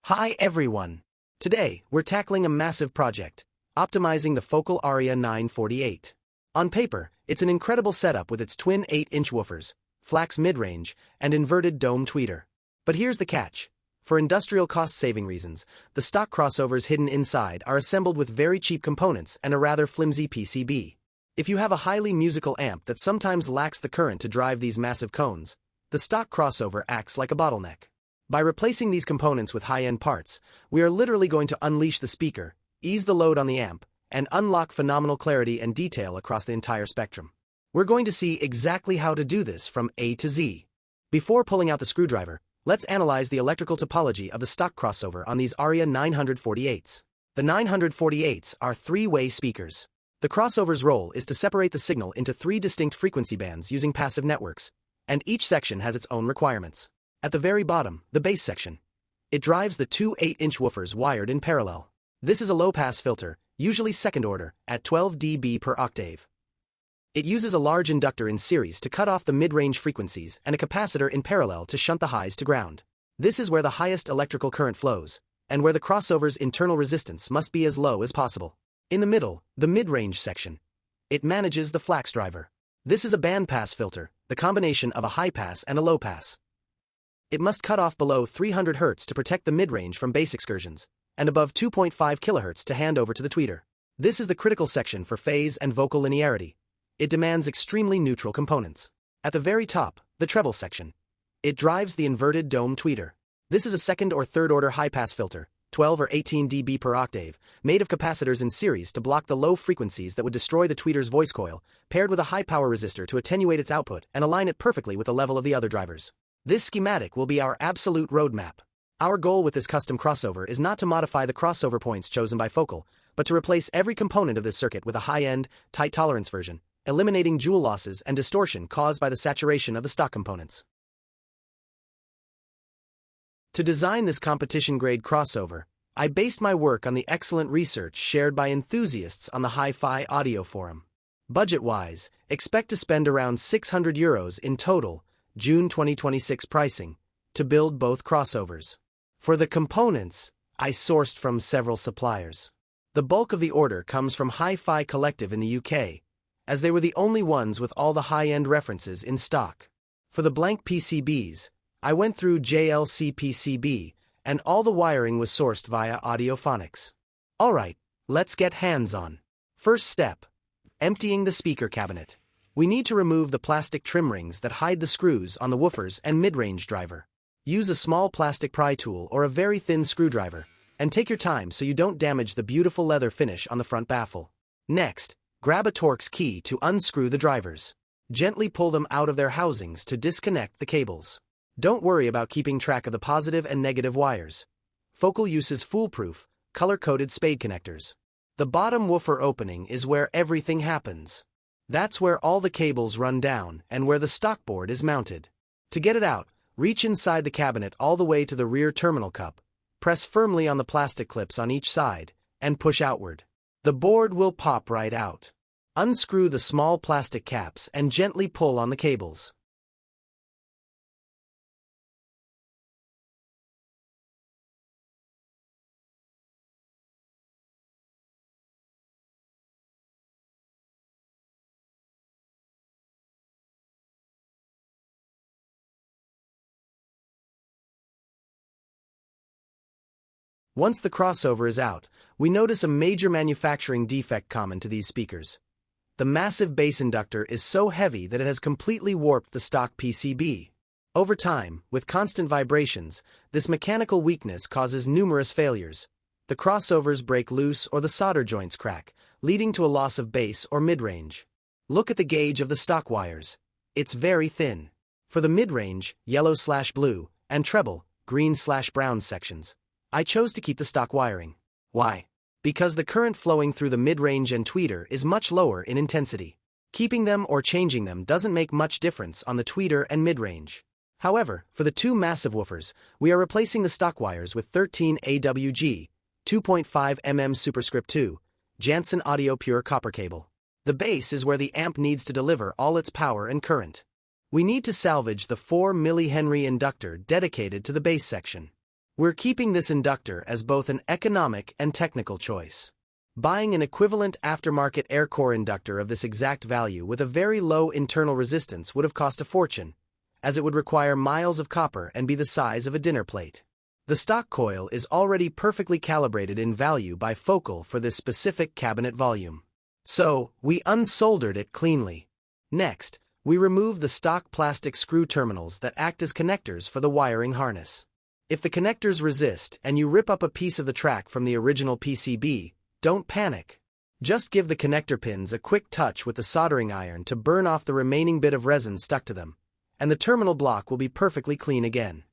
Hi everyone! Today, we're tackling a massive project, optimizing the Focal Aria 948. On paper, it's an incredible setup with its twin 8-inch woofers, flax mid-range, and inverted dome tweeter. But here's the catch. For industrial cost-saving reasons, the stock crossovers hidden inside are assembled with very cheap components and a rather flimsy PCB. If you have a highly musical amp that sometimes lacks the current to drive these massive cones, the stock crossover acts like a bottleneck. By replacing these components with high-end parts, we are literally going to unleash the speaker, ease the load on the amp, and unlock phenomenal clarity and detail across the entire spectrum. We're going to see exactly how to do this from A to Z. Before pulling out the screwdriver, let's analyze the electrical topology of the stock crossover on these Aria 948s. The 948s are three-way speakers. The crossover's role is to separate the signal into three distinct frequency bands using passive networks, and each section has its own requirements. At the very bottom, the bass section. It drives the two 8-inch woofers wired in parallel. This is a low-pass filter, usually second order, at 12 dB per octave. It uses a large inductor in series to cut off the mid-range frequencies and a capacitor in parallel to shunt the highs to ground. This is where the highest electrical current flows, and where the crossover's internal resistance must be as low as possible. In the middle, the mid-range section. It manages the flax driver. This is a bandpass filter, the combination of a high-pass and a low-pass. It must cut off below 300 Hz to protect the mid-range from bass excursions, and above 2.5 kHz to hand over to the tweeter. This is the critical section for phase and vocal linearity. It demands extremely neutral components. At the very top, the treble section. It drives the inverted dome tweeter. This is a second or third order high-pass filter, 12 or 18 dB per octave, made of capacitors in series to block the low frequencies that would destroy the tweeter's voice coil, paired with a high-power resistor to attenuate its output and align it perfectly with the level of the other drivers. This schematic will be our absolute roadmap. Our goal with this custom crossover is not to modify the crossover points chosen by Focal, but to replace every component of this circuit with a high-end, tight-tolerance version, eliminating joule losses and distortion caused by the saturation of the stock components. To design this competition-grade crossover, I based my work on the excellent research shared by enthusiasts on the Hi-Fi Audio Forum. Budget-wise, expect to spend around €600 in total, June 2026 pricing, to build both crossovers. For the components, I sourced from several suppliers. The bulk of the order comes from Hi-Fi Collective in the UK, as they were the only ones with all the high-end references in stock. For the blank PCBs, I went through JLC PCB, and all the wiring was sourced via Audiophonics. Alright, let's get hands-on. First step: emptying the speaker cabinet. We need to remove the plastic trim rings that hide the screws on the woofers and mid-range driver. Use a small plastic pry tool or a very thin screwdriver, and take your time so you don't damage the beautiful leather finish on the front baffle. Next, grab a Torx key to unscrew the drivers. Gently pull them out of their housings to disconnect the cables. Don't worry about keeping track of the positive and negative wires. Focal uses foolproof, color-coded spade connectors. The bottom woofer opening is where everything happens. That's where all the cables run down and where the stock board is mounted. To get it out, reach inside the cabinet all the way to the rear terminal cup, press firmly on the plastic clips on each side, and push outward. The board will pop right out. Unscrew the small plastic caps and gently pull on the cables. Once the crossover is out, we notice a major manufacturing defect common to these speakers. The massive bass inductor is so heavy that it has completely warped the stock PCB. Over time, with constant vibrations, this mechanical weakness causes numerous failures. The crossovers break loose or the solder joints crack, leading to a loss of bass or mid-range. Look at the gauge of the stock wires. It's very thin. For the mid-range, yellow/blue, and treble, green/brown sections, I chose to keep the stock wiring. Why? Because the current flowing through the mid-range and tweeter is much lower in intensity. Keeping them or changing them doesn't make much difference on the tweeter and mid-range. However, for the two massive woofers, we are replacing the stock wires with 13 AWG 2.5 mm superscript 2 Jantzen audio pure copper cable. The base is where the amp needs to deliver all its power and current. We need to salvage the 4 mH inductor dedicated to the bass section. We're keeping this inductor as both an economic and technical choice. Buying an equivalent aftermarket air core inductor of this exact value with a very low internal resistance would have cost a fortune, as it would require miles of copper and be the size of a dinner plate. The stock coil is already perfectly calibrated in value by Focal for this specific cabinet volume. So, we unsoldered it cleanly. Next, we remove the stock plastic screw terminals that act as connectors for the wiring harness. If the connectors resist and you rip up a piece of the track from the original PCB, don't panic. Just give the connector pins a quick touch with the soldering iron to burn off the remaining bit of resin stuck to them, and the terminal block will be perfectly clean again.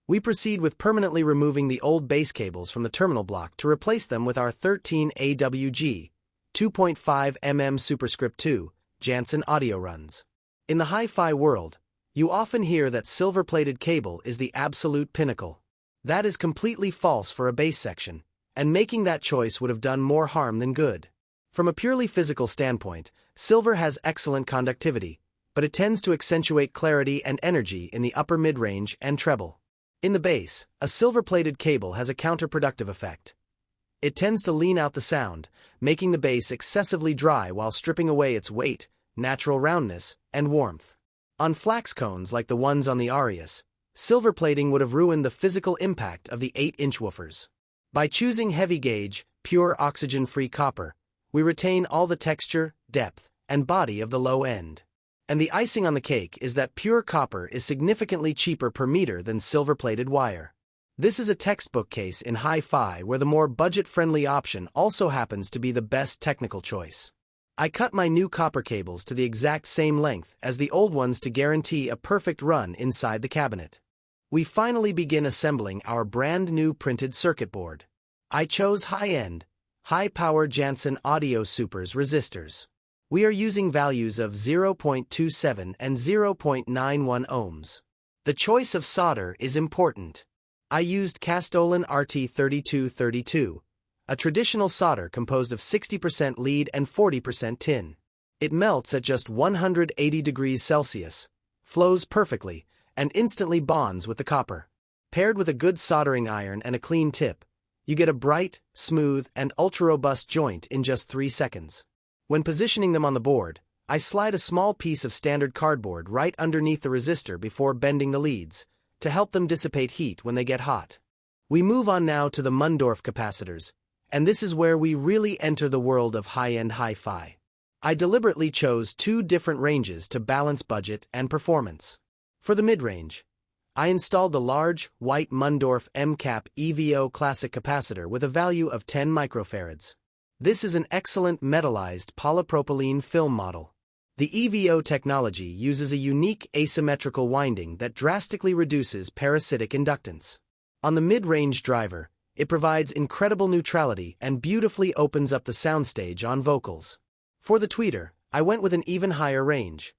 We proceed with permanently removing the old base cables from the terminal block to replace them with our 13 AWG 2.5 mm superscript 2 Jantzen audio runs. In the hi-fi world, you often hear that silver-plated cable is the absolute pinnacle. That is completely false for a bass section, and making that choice would have done more harm than good. From a purely physical standpoint, silver has excellent conductivity, but it tends to accentuate clarity and energy in the upper mid-range and treble. In the bass, a silver-plated cable has a counterproductive effect. It tends to lean out the sound, making the bass excessively dry while stripping away its weight, natural roundness, and warmth. On flax cones like the ones on the Arias, silver plating would have ruined the physical impact of the 8-inch woofers. By choosing heavy-gauge, pure oxygen-free copper, we retain all the texture, depth, and body of the low end. And the icing on the cake is that pure copper is significantly cheaper per meter than silver-plated wire. This is a textbook case in hi-fi where the more budget-friendly option also happens to be the best technical choice. I cut my new copper cables to the exact same length as the old ones to guarantee a perfect run inside the cabinet. We finally begin assembling our brand new printed circuit board. I chose high-end, high-power Jantzen Audio Supers resistors. We are using values of 0.27 and 0.91 ohms. The choice of solder is important. I used Castolan RT3232, a traditional solder composed of 60% lead and 40% tin. It melts at just 180 degrees Celsius, flows perfectly, and instantly bonds with the copper. Paired with a good soldering iron and a clean tip, you get a bright, smooth, and ultra-robust joint in just 3 seconds. When positioning them on the board, I slide a small piece of standard cardboard right underneath the resistor before bending the leads, to help them dissipate heat when they get hot. We move on now to the Mundorf capacitors, and this is where we really enter the world of high-end hi-fi. I deliberately chose 2 different ranges to balance budget and performance. For the mid-range, I installed the large, white Mundorf MCAP EVO classic capacitor with a value of 10 microfarads. This is an excellent metallized polypropylene film model. The EVO technology uses a unique asymmetrical winding that drastically reduces parasitic inductance. On the mid-range driver, it provides incredible neutrality and beautifully opens up the soundstage on vocals. For the tweeter, I went with an even higher range.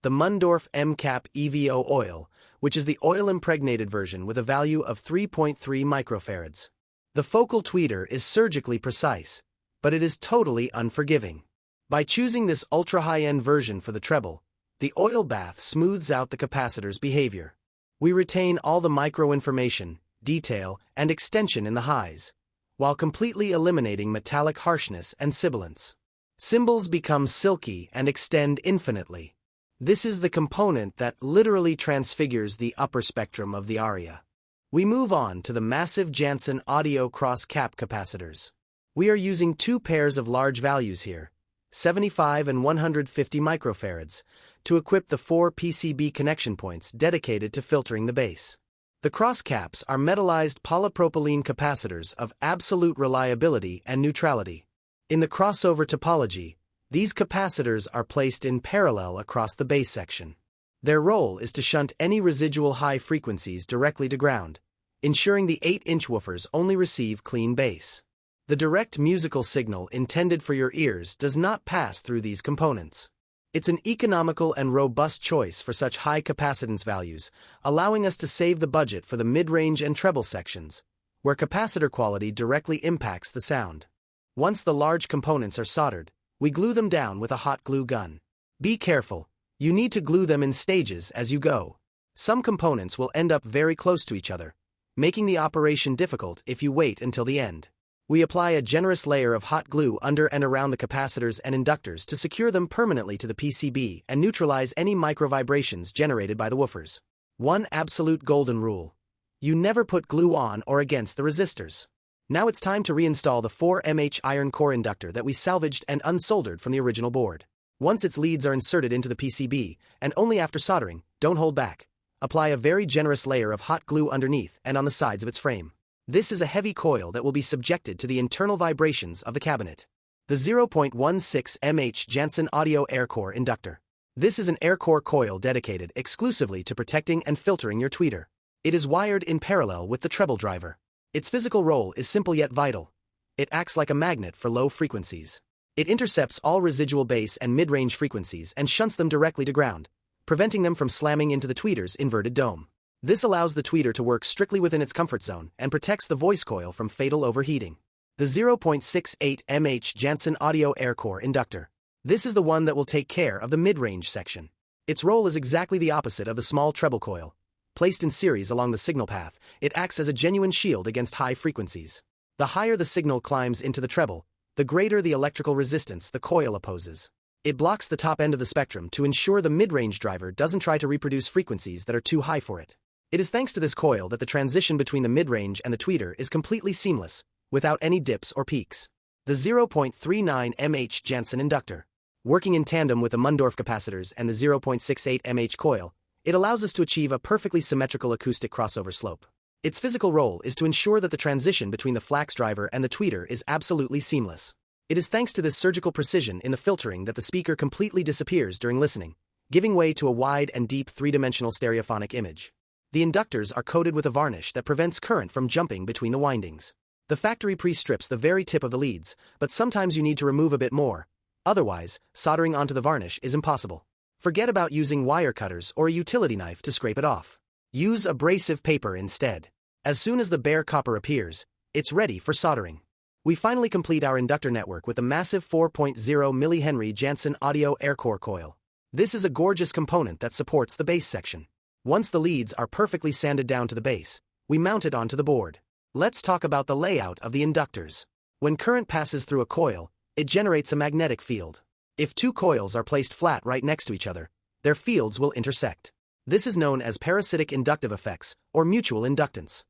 The Mundorf MCAP EVO oil, which is the oil-impregnated version with a value of 3.3 microfarads. The Focal tweeter is surgically precise, but it is totally unforgiving. By choosing this ultra-high-end version for the treble, the oil bath smooths out the capacitor's behavior. We retain all the micro-information, detail, and extension in the highs, while completely eliminating metallic harshness and sibilance. Cymbals become silky and extend infinitely. This is the component that literally transfigures the upper spectrum of the Aria. We move on to the massive Jantzen audio cross-cap capacitors. We are using 2 pairs of large values here, 75 and 150 microfarads, to equip the 4 PCB connection points dedicated to filtering the bass. The cross caps are metallized polypropylene capacitors of absolute reliability and neutrality. In the crossover topology, these capacitors are placed in parallel across the bass section. Their role is to shunt any residual high frequencies directly to ground, ensuring the 8-inch woofers only receive clean bass. The direct musical signal intended for your ears does not pass through these components. It's an economical and robust choice for such high capacitance values, allowing us to save the budget for the mid-range and treble sections, where capacitor quality directly impacts the sound. Once the large components are soldered, we glue them down with a hot glue gun. Be careful, you need to glue them in stages as you go. Some components will end up very close to each other, making the operation difficult if you wait until the end. We apply a generous layer of hot glue under and around the capacitors and inductors to secure them permanently to the PCB and neutralize any micro-vibrations generated by the woofers. One absolute golden rule: you never put glue on or against the resistors. Now it's time to reinstall the 4mH iron core inductor that we salvaged and unsoldered from the original board. Once its leads are inserted into the PCB, and only after soldering, don't hold back. Apply a very generous layer of hot glue underneath and on the sides of its frame. This is a heavy coil that will be subjected to the internal vibrations of the cabinet. The 0.16mH Jantzen audio air core inductor. This is an air core coil dedicated exclusively to protecting and filtering your tweeter. It is wired in parallel with the treble driver. Its physical role is simple yet vital. It acts like a magnet for low frequencies. It intercepts all residual bass and mid-range frequencies and shunts them directly to ground, preventing them from slamming into the tweeter's inverted dome. This allows the tweeter to work strictly within its comfort zone and protects the voice coil from fatal overheating. The 0.68mH Jantzen audio air core inductor. This is the one that will take care of the mid-range section. Its role is exactly the opposite of the small treble coil. Placed in series along the signal path, it acts as a genuine shield against high frequencies. The higher the signal climbs into the treble, the greater the electrical resistance the coil opposes. It blocks the top end of the spectrum to ensure the mid-range driver doesn't try to reproduce frequencies that are too high for it. It is thanks to this coil that the transition between the mid-range and the tweeter is completely seamless, without any dips or peaks. The 0.39mH Jantzen inductor. Working in tandem with the Mundorf capacitors and the 0.68mH coil, it allows us to achieve a perfectly symmetrical acoustic crossover slope. Its physical role is to ensure that the transition between the flax driver and the tweeter is absolutely seamless. It is thanks to this surgical precision in the filtering that the speaker completely disappears during listening, giving way to a wide and deep three-dimensional stereophonic image. The inductors are coated with a varnish that prevents current from jumping between the windings. The factory pre-strips the very tip of the leads, but sometimes you need to remove a bit more. Otherwise, soldering onto the varnish is impossible. Forget about using wire cutters or a utility knife to scrape it off. Use abrasive paper instead. As soon as the bare copper appears, it's ready for soldering. We finally complete our inductor network with the massive 4.0 mH Jantzen audio air core coil. This is a gorgeous component that supports the bass section. Once the leads are perfectly sanded down to the base, we mount it onto the board. Let's talk about the layout of the inductors. When current passes through a coil, it generates a magnetic field. If two coils are placed flat right next to each other, their fields will intersect. This is known as parasitic inductive effects, or mutual inductance.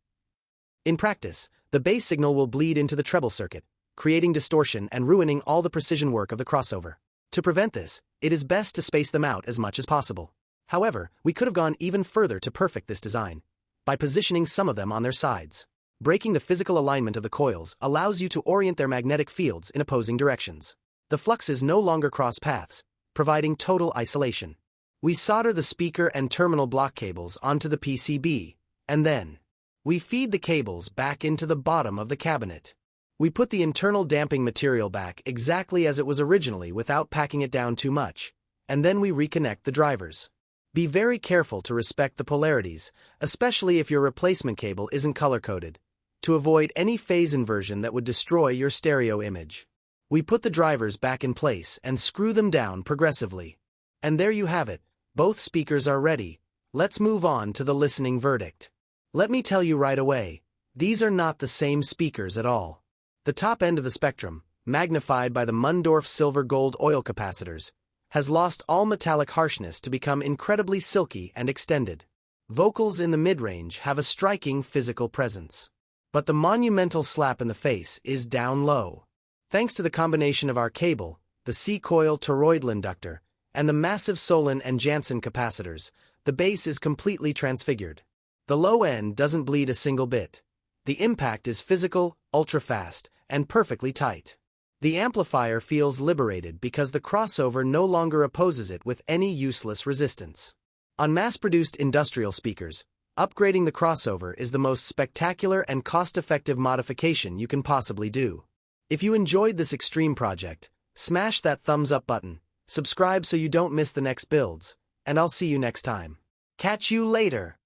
In practice, the bass signal will bleed into the treble circuit, creating distortion and ruining all the precision work of the crossover. To prevent this, it is best to space them out as much as possible. However, we could have gone even further to perfect this design, by positioning some of them on their sides. Breaking the physical alignment of the coils allows you to orient their magnetic fields in opposing directions. The fluxes no longer cross paths, providing total isolation. We solder the speaker and terminal block cables onto the PCB, and then we feed the cables back into the bottom of the cabinet. We put the internal damping material back exactly as it was originally without packing it down too much, and then we reconnect the drivers. Be very careful to respect the polarities, especially if your replacement cable isn't color-coded, to avoid any phase inversion that would destroy your stereo image. We put the drivers back in place and screw them down progressively. And there you have it, both speakers are ready. Let's move on to the listening verdict. Let me tell you right away, these are not the same speakers at all. The top end of the spectrum, magnified by the Mundorf silver-gold oil capacitors, has lost all metallic harshness to become incredibly silky and extended. Vocals in the mid-range have a striking physical presence. But the monumental slap in the face is down low. Thanks to the combination of our cable, the C-coil toroidal inductor, and the massive Solon and Jantzen capacitors, the bass is completely transfigured. The low end doesn't bleed a single bit. The impact is physical, ultra-fast, and perfectly tight. The amplifier feels liberated because the crossover no longer opposes it with any useless resistance. On mass-produced industrial speakers, upgrading the crossover is the most spectacular and cost-effective modification you can possibly do. If you enjoyed this extreme project, smash that thumbs up button, subscribe so you don't miss the next builds, and I'll see you next time. Catch you later!